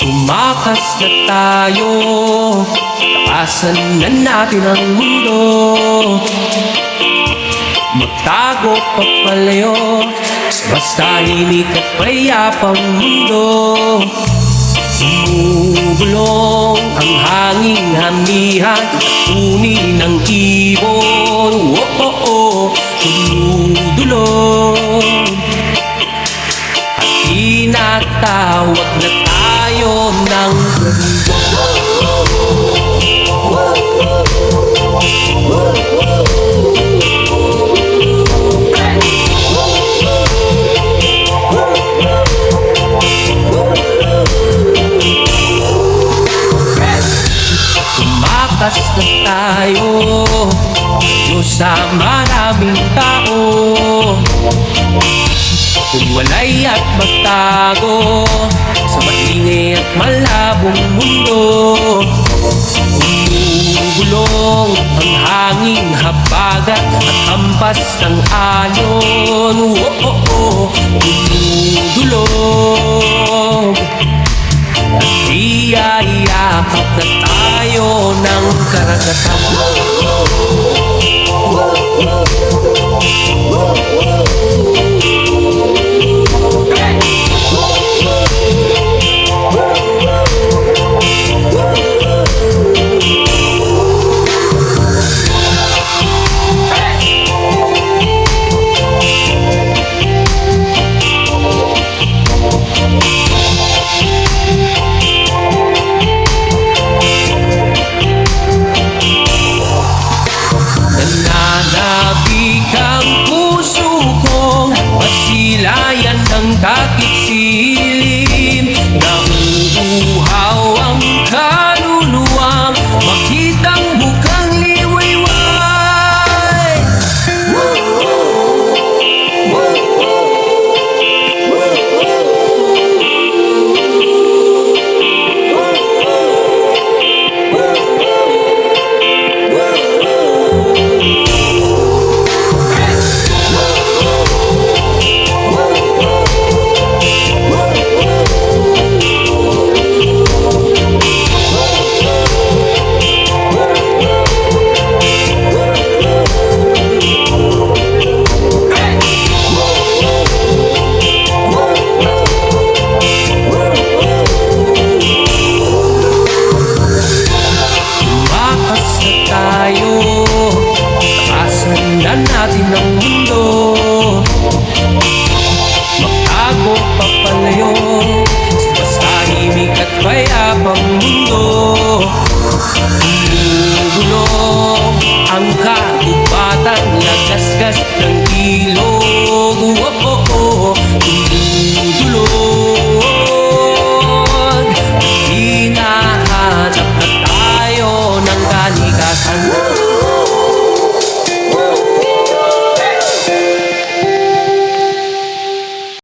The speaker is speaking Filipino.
Tumakas na tayo, takasan na natin ang mundo. Magtago papalayo sa basta-himik at payapang mundo. Bumubulong ang hanging hamihan at uni ng ibon. Dumudulong at tinatawag na tayo ng tumakas na tayo sa maraming tao. Humiwalay at magtago sa maingay at malabong mundo. Umugulong ang hanging habagat at hampas ng alon. Dumudulog at iyayakap na tayo ng karagatan. Nananabik ang puso kong masilayan ng takip